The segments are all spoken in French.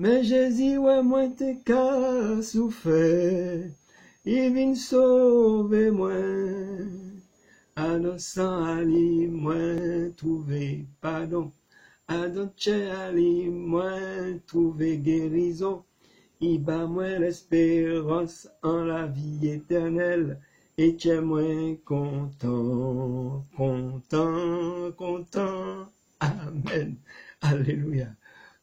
Mais Jésus, ouais, moi, t'es qu'à souffert. Il vient sauver moi. À nos sang, ali, moi, trouver pardon. À notre chair, ali, moi, trouver guérison. Il bat moi l'espérance en la vie éternelle. Et tu es moins content, content, content. Amen. Alléluia.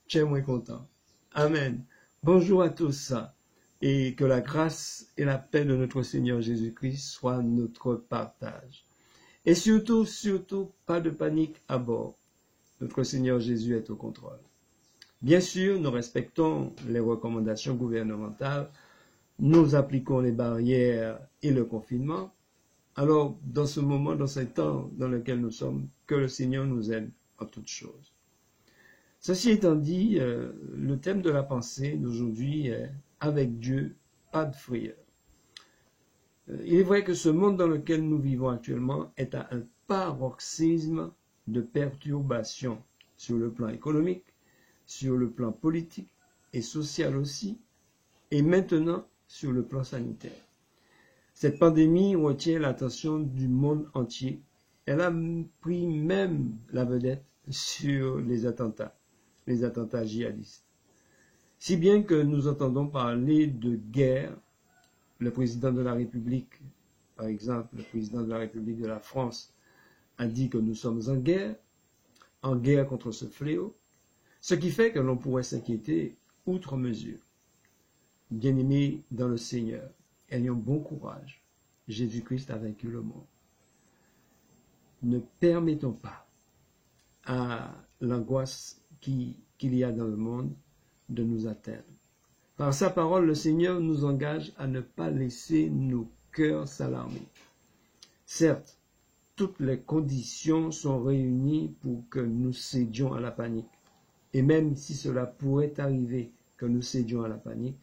Tu es moins content. Amen. Bonjour à tous et que la grâce et la paix de notre Seigneur Jésus-Christ soient notre partage. Et surtout, pas de panique à bord. Notre Seigneur Jésus est au contrôle. Bien sûr, nous respectons les recommandations gouvernementales, nous appliquons les barrières et le confinement. Alors, dans ce moment, dans ce temps dans lequel nous sommes, que le Seigneur nous aide en toutes choses. Ceci étant dit, le thème de la pensée d'aujourd'hui est « Avec Dieu, pas de frayeur ». Il est vrai que ce monde dans lequel nous vivons actuellement est à un paroxysme de perturbations sur le plan économique, sur le plan politique et social aussi, et maintenant sur le plan sanitaire. Cette pandémie retient l'attention du monde entier. Elle a pris même la vedette sur les attentats djihadistes. Si bien que nous entendons parler de guerre, le président de la République, par exemple, le président de la République de la France, a dit que nous sommes en guerre contre ce fléau, ce qui fait que l'on pourrait s'inquiéter outre mesure. Bien-aimés dans le Seigneur, ayons bon courage. Jésus-Christ a vaincu le monde. Ne permettons pas à l'angoisse qu'il y a dans le monde de nous atteindre. Par sa parole, le Seigneur nous engage à ne pas laisser nos cœurs s'alarmer. Certes, toutes les conditions sont réunies pour que nous cédions à la panique. Et même si cela pourrait arriver que nous cédions à la panique,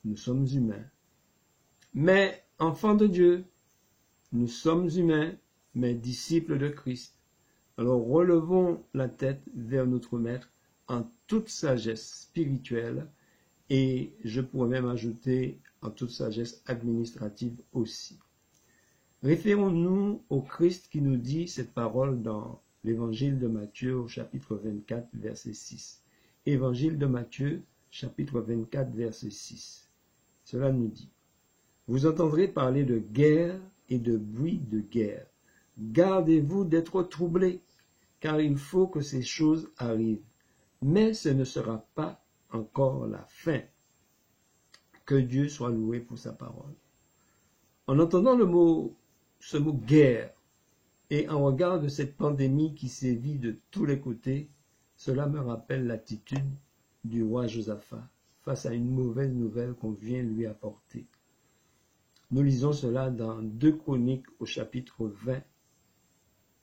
nous sommes humains. Mais, enfants de Dieu, nous sommes humains, mais disciples de Christ. Alors relevons la tête vers notre Maître en toute sagesse spirituelle et je pourrais même ajouter en toute sagesse administrative aussi. Référons-nous au Christ qui nous dit cette parole dans l'évangile de Matthieu au chapitre 24, verset 6. Évangile de Matthieu, chapitre 24, verset 6. Cela nous dit: Vous entendrez parler de guerre et de bruit de guerre. Gardez-vous d'être troublés, car il faut que ces choses arrivent. Mais ce ne sera pas encore la fin. Que Dieu soit loué pour sa parole. En entendant ce mot guerre, et en regard de cette pandémie qui sévit de tous les côtés, cela me rappelle l'attitude du roi Josaphat face à une mauvaise nouvelle qu'on vient lui apporter. Nous lisons cela dans 2 Chroniques au chapitre 20,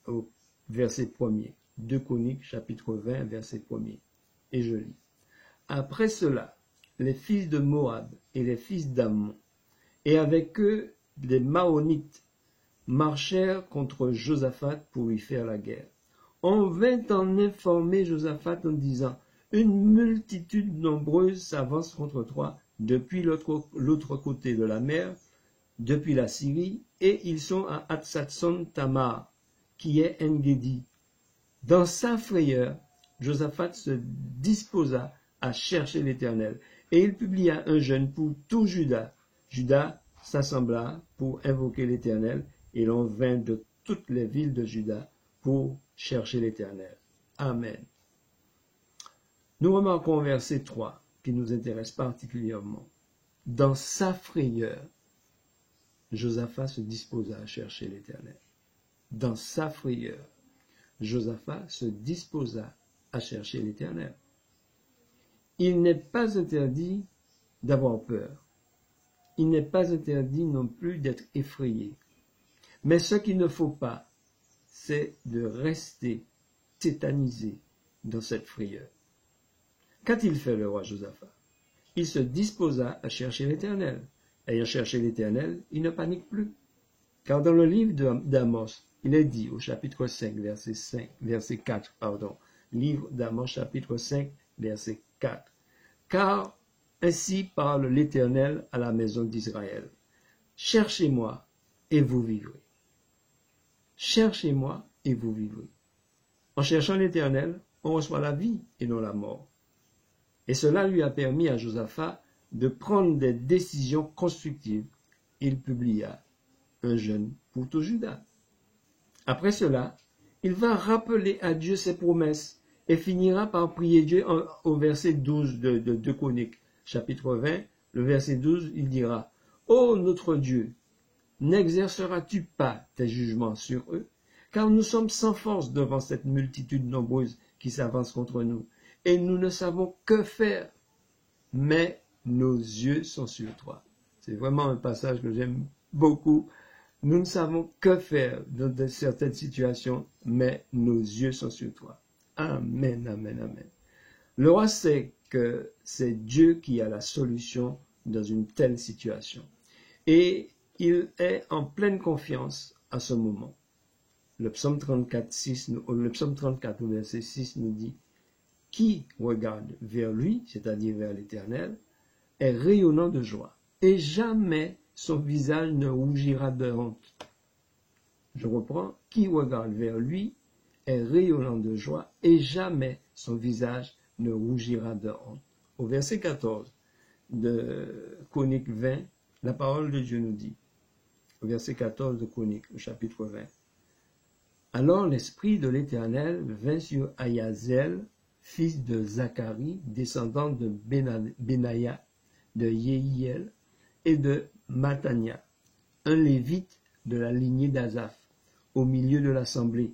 au verset 1er. 2 Chroniques, chapitre 20, verset 1er. Et je lis. Après cela, les fils de Moab et les fils d'Ammon, et avec eux les Maonites, marchèrent contre Josaphat pour lui faire la guerre. On vint en informer Josaphat en disant: Une multitude nombreuse s'avance contre toi depuis l'autre côté de la mer, depuis la Syrie, et ils sont à Hatsatson Tamar, qui est En-Gedi. Dans sa frayeur, Josaphat se disposa à chercher l'Éternel, et il publia un jeûne pour tout Juda. Juda s'assembla pour invoquer l'Éternel, et l'on vint de toutes les villes de Juda pour chercher l'Éternel. Amen. Nous remarquons au verset 3, qui nous intéresse particulièrement. Dans sa frayeur, Josaphat se disposa à chercher l'Éternel. Dans sa frayeur, Josaphat se disposa à chercher l'Éternel. Il n'est pas interdit d'avoir peur. Il n'est pas interdit non plus d'être effrayé. Mais ce qu'il ne faut pas, c'est de rester tétanisé dans cette frayeur. Qu'a-t-il fait le roi Josaphat? Il se disposa à chercher l'Éternel. Ayant cherché l'Éternel, il ne panique plus. Car dans le livre d'Amos, il est dit au chapitre 5, verset 4, livre d'Amos chapitre 5, verset 4. Car ainsi parle l'Éternel à la maison d'Israël. Cherchez-moi et vous vivrez. Cherchez-moi et vous vivrez. En cherchant l'Éternel, on reçoit la vie et non la mort. Et cela lui a permis à Josaphat de prendre des décisions constructives. Il publia un jeûne pour tout Juda. Après cela, il va rappeler à Dieu ses promesses et finira par prier Dieu au verset 12 de 2 Chroniques, chapitre 20, le verset 12, il dira « Ô notre Dieu, n'exerceras-tu pas tes jugements sur eux? Car nous sommes sans force devant cette multitude nombreuse qui s'avance contre nous, et nous ne savons que faire, mais nos yeux sont sur toi. » C'est vraiment un passage que j'aime beaucoup. Nous ne savons que faire dans certaines situations, mais nos yeux sont sur toi. Amen, amen, amen. Le roi sait que c'est Dieu qui a la solution dans une telle situation. Et il est en pleine confiance à ce moment. Le psaume 34, verset 6 nous dit « Qui regarde vers lui, c'est-à-dire vers l'Éternel, est rayonnant de joie, et jamais son visage ne rougira de honte. » Je reprends, « Qui regarde vers lui est rayonnant de joie, et jamais son visage ne rougira de honte. » Au verset 14 de Chronique 20, la parole de Dieu nous dit, au verset 14 de Chronique, au chapitre 20, « Alors l'Esprit de l'Éternel vint sur Ahaziel, fils de Zacharie, descendant de Benaïa, de Yehiel et de Mattania, un lévite de la lignée d'Azaph, au milieu de l'assemblée.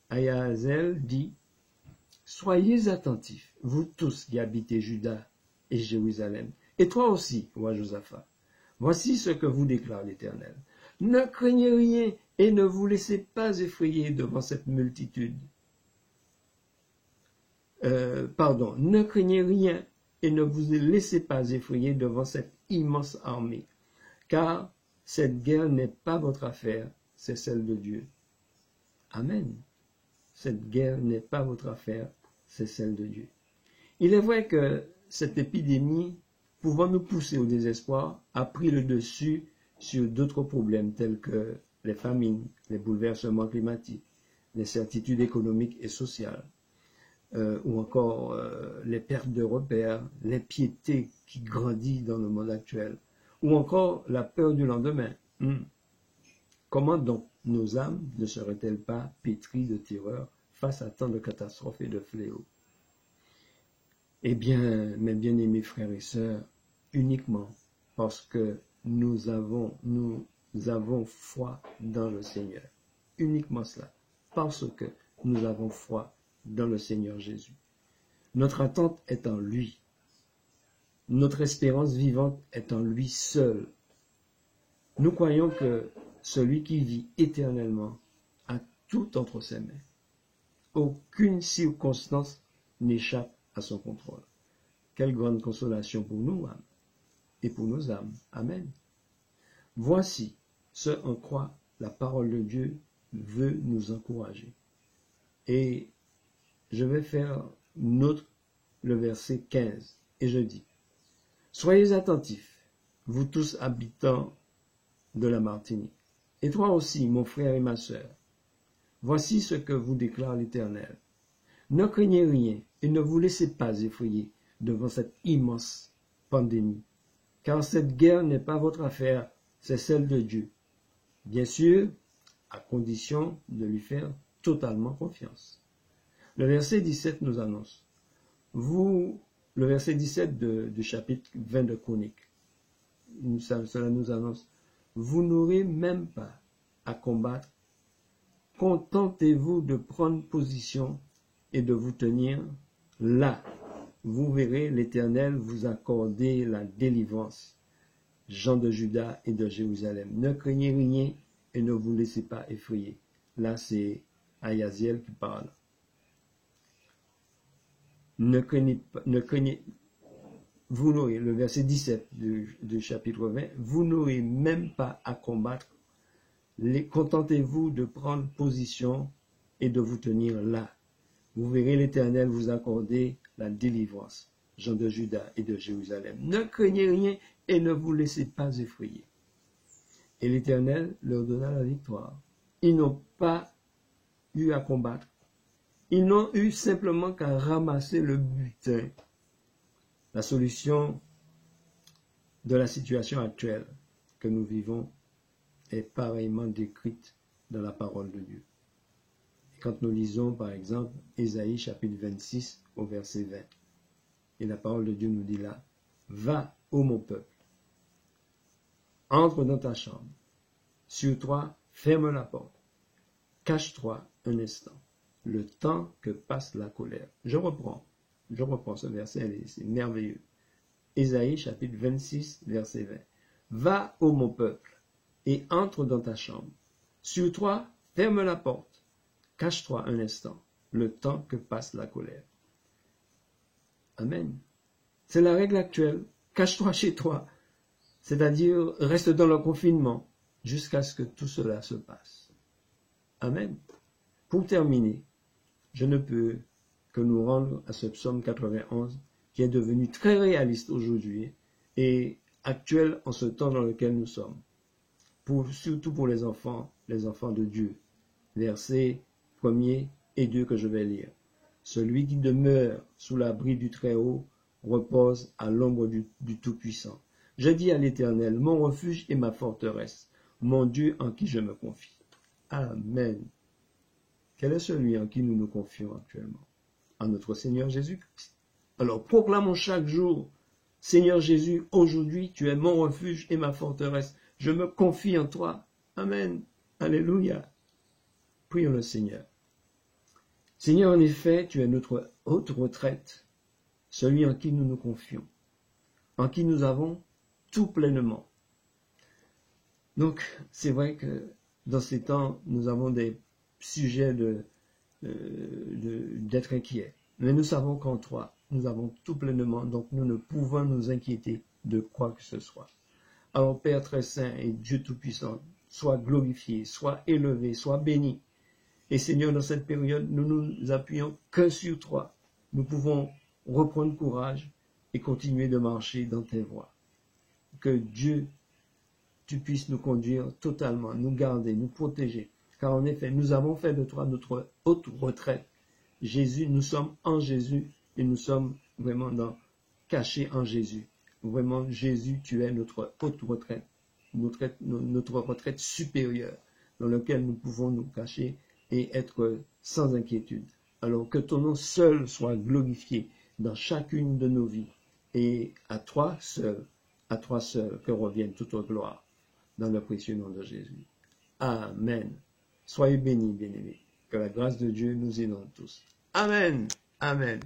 Ahaziel dit, « Soyez attentifs, vous tous qui habitez Juda et Jérusalem, et toi aussi, roi Josaphat. Voici ce que vous déclare l'Éternel. Ne craignez rien et ne vous laissez pas effrayer devant cette multitude. Ne craignez rien et ne vous laissez pas effrayer devant cette immense armée, car cette guerre n'est pas votre affaire, c'est celle de Dieu. » Amen. Cette guerre n'est pas votre affaire, c'est celle de Dieu. Il est vrai que cette épidémie, pouvant nous pousser au désespoir, a pris le dessus sur d'autres problèmes tels que les famines, les bouleversements climatiques, les certitudes économiques et sociales, ou encore les pertes de repères, l'impiété qui grandit dans le monde actuel, ou encore la peur du lendemain. Comment donc nos âmes ne seraient-elles pas pétries de terreur face à tant de catastrophes et de fléaux? Eh bien, mes bien-aimés frères et sœurs, uniquement parce que nous avons foi dans le Seigneur. Uniquement cela. Parce que nous avons foi dans le Seigneur Jésus. Notre attente est en lui. Notre espérance vivante est en lui seul. Nous croyons que celui qui vit éternellement a tout entre ses mains. Aucune circonstance n'échappe à son contrôle. Quelle grande consolation pour nous, âmes, et pour nos âmes. Amen. Voici ce en quoi la parole de Dieu veut nous encourager. Et je vais faire notre le verset 15, et je dis, « Soyez attentifs, vous tous habitants de la Martinique, et toi aussi, mon frère et ma sœur. Voici ce que vous déclare l'Éternel. Ne craignez rien et ne vous laissez pas effrayer devant cette immense pandémie, car cette guerre n'est pas votre affaire, c'est celle de Dieu. Bien sûr, à condition de lui faire totalement confiance. » Le verset 17 nous annonce, le verset 17 du chapitre 20 de Chronique, cela nous annonce, vous n'aurez même pas à combattre, contentez-vous de prendre position et de vous tenir là. Vous verrez l'Éternel vous accorder la délivrance. Gens de Juda et de Jérusalem, ne craignez rien et ne vous laissez pas effrayer. Là, c'est Ahaziel qui parle. Ne craignez, vous n'aurez, le verset 17 du chapitre 20, vous n'aurez même pas à combattre. Contentez-vous de prendre position et de vous tenir là. Vous verrez l'Éternel vous accorder la délivrance. gens de Juda et de Jérusalem, ne craignez rien et ne vous laissez pas effrayer. Et l'Éternel leur donna la victoire. Ils n'ont pas eu à combattre. Ils n'ont eu simplement qu'à ramasser le butin. La solution de la situation actuelle que nous vivons est pareillement décrite dans la parole de Dieu. Et quand nous lisons par exemple Ésaïe chapitre 26 au verset 20, et la parole de Dieu nous dit là, « Va, ô mon peuple, entre dans ta chambre, sur toi, ferme la porte, cache-toi un instant, le temps que passe la colère. » Je reprends ce verset, c'est merveilleux. Ésaïe chapitre 26, verset 20. « Va, ô mon peuple, et entre dans ta chambre. Sur toi, ferme la porte. Cache-toi un instant, le temps que passe la colère. » Amen. C'est la règle actuelle. Cache-toi chez toi. C'est-à-dire, reste dans le confinement jusqu'à ce que tout cela se passe. Amen. Pour terminer, je ne peux que nous rendre à ce psaume 91 qui est devenu très réaliste aujourd'hui et actuel en ce temps dans lequel nous sommes. Surtout pour les enfants de Dieu. Versets 1er et 2 que je vais lire. Celui qui demeure sous l'abri du Très-Haut repose à l'ombre du Tout-Puissant. Je dis à l'Éternel, mon refuge et ma forteresse, mon Dieu en qui je me confie. Amen. Quel est celui en qui nous nous confions actuellement? En notre Seigneur Jésus-Christ. Alors proclamons chaque jour, Seigneur Jésus, aujourd'hui tu es mon refuge et ma forteresse. Je me confie en toi. Amen. Alléluia. Prions le Seigneur. Seigneur, en effet, tu es notre haute retraite, celui en qui nous nous confions, en qui nous avons tout pleinement. Donc, c'est vrai que dans ces temps, nous avons des sujets d'être inquiets. Mais nous savons qu'en toi, nous avons tout pleinement, donc nous ne pouvons nous inquiéter de quoi que ce soit. Alors, Père très saint et Dieu tout-puissant, sois glorifié, sois élevé, sois béni. Et Seigneur, dans cette période, nous nous appuyons que sur toi. Nous pouvons reprendre courage et continuer de marcher dans tes voies. Que Dieu, tu puisses nous conduire totalement, nous garder, nous protéger. Car en effet, nous avons fait de toi notre haute retraite. Jésus, nous sommes en Jésus et nous sommes vraiment cachés en Jésus. Vraiment, Jésus, tu es notre haute retraite, notre retraite supérieure dans laquelle nous pouvons nous cacher et être sans inquiétude. Alors que ton nom seul soit glorifié dans chacune de nos vies. Et à toi seul que revienne toute gloire dans le précieux nom de Jésus. Amen. Soyez bénis, bien-aimés. Que la grâce de Dieu nous inonde tous. Amen. Amen.